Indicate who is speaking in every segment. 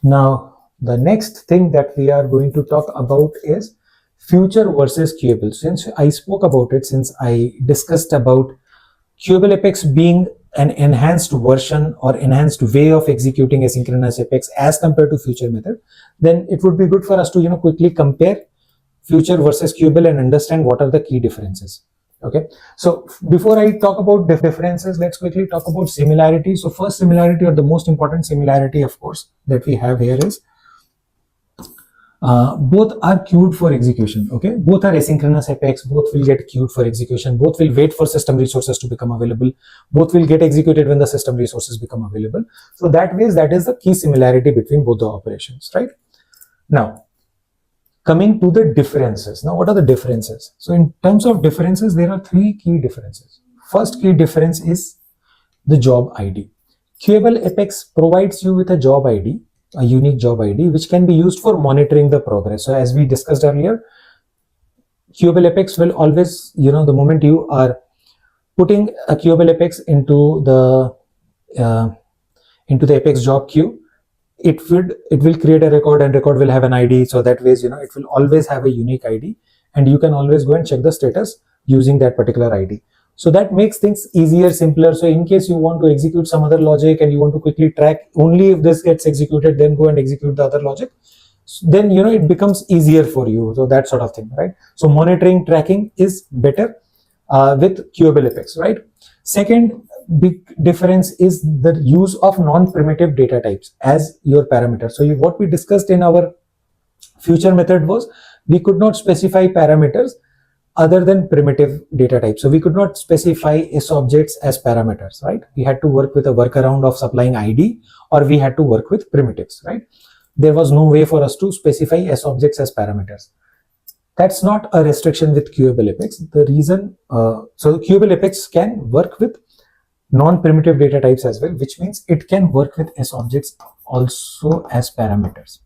Speaker 1: Now, the next thing that we are going to talk about is future versus queuable. Since I spoke about it, since I discussed about Queueable Apex being an enhanced version or enhanced way of executing asynchronous Apex as compared to future method, then it would be good for us to quickly compare future versus queueable and understand what are the key differences. Okay, so before I talk about the differences, let's quickly talk about similarities. So first similarity, or the most important similarity, of course, that we have here is both are queued for execution. Okay, both are asynchronous Apex, both will get queued for execution, both will wait for system resources to become available, both will get executed when the system resources become available. So that is the key similarity between both the operations, right? Now, coming to the differences. Now, what are the differences? So in terms of differences, there are three key differences. First key difference is the job ID. Queueable Apex provides you with a job ID, a unique job ID, which can be used for monitoring the progress. So as we discussed earlier, Queueable Apex will always, the moment you are putting a Queueable Apex into the Apex job queue, it will create a record, and record will have an ID. So that way, it will always have a unique ID, and you can always go and check the status using that particular ID. So that makes things easier, simpler. So in case you want to execute some other logic and you want to quickly track only if this gets executed, then go and execute the other logic, then it becomes easier for you. So that sort of thing, right? So monitoring, tracking is better with Queueable Apex, right? Second big difference is the use of non-primitive data types as your parameter. So what we discussed in our future method was we could not specify parameters other than primitive data types. So we could not specify SObjects as parameters, right? We had to work with a workaround of supplying ID, or we had to work with primitives, right? There was no way for us to specify SObjects as parameters. That's not a restriction with Queueable Apex. The reason, so Queueable Apex can work with non-primitive data types as well, which means it can work with SObjects also as parameters.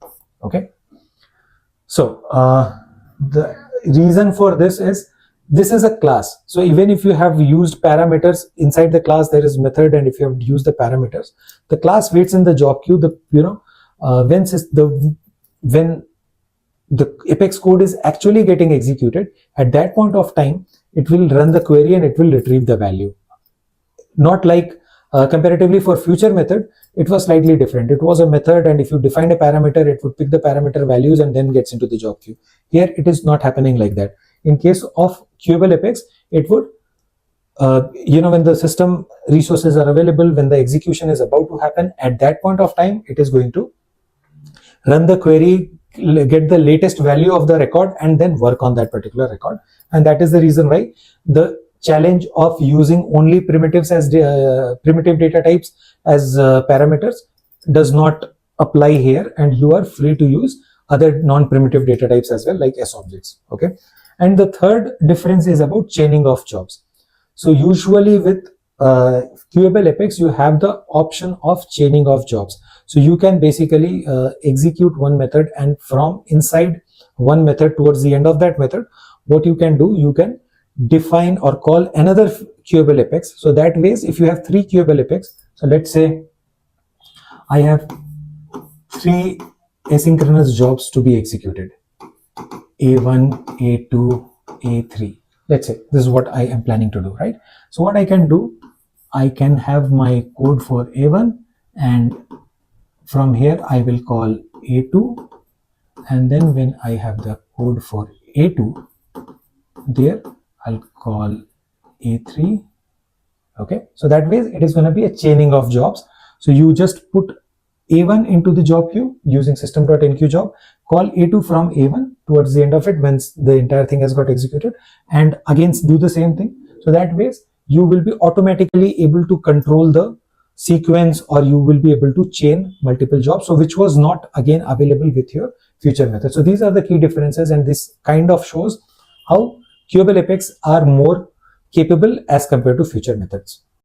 Speaker 1: Okay. So the reason for this is a class. So even if you have used parameters inside the class, there is method, and if you have used the parameters, the class waits in the job queue. When the Apex code is actually getting executed, at that point of time, it will run the query and it will retrieve the value. Not like comparatively for future method, it was slightly different. It was a method, and if you defined a parameter, it would pick the parameter values and then gets into the job queue. Here, it is not happening like that. In case of Queueable Apex, it would, when the system resources are available, when the execution is about to happen, at that point of time, it is going to run the query, get the latest value of the record, and then work on that particular record. And that is the reason why the challenge of using only primitives as primitive data types as parameters does not apply here, and you are free to use other non-primitive data types as well, like SObjects. Okay. And the third difference is about chaining of jobs. So usually with Queueable Apex, you have the option of chaining of jobs. So you can basically execute one method, and from inside one method towards the end of that method, what you can do, you can define or call another Queueable Apex. So that ways, if you have three Queueable Apex, so let's say I have three asynchronous jobs to be executed, A1, A2, A3. Let's say this is what I am planning to do, right? So what I can do, I can have my code for A1, and from here I will call A2, and then when I have the code for A2, there I'll call A3. Okay, so that way it is going to be a chaining of jobs. So you just put A1 into the job queue using system.enqueue job, call A2 from A1 towards the end of it when the entire thing has got executed, and again do the same thing. So that way you will be automatically able to control the sequence, or you will be able to chain multiple jobs, so which was not again available with your future method. So these are the key differences, and this kind of shows how Queueable Apex are more capable as compared to future methods.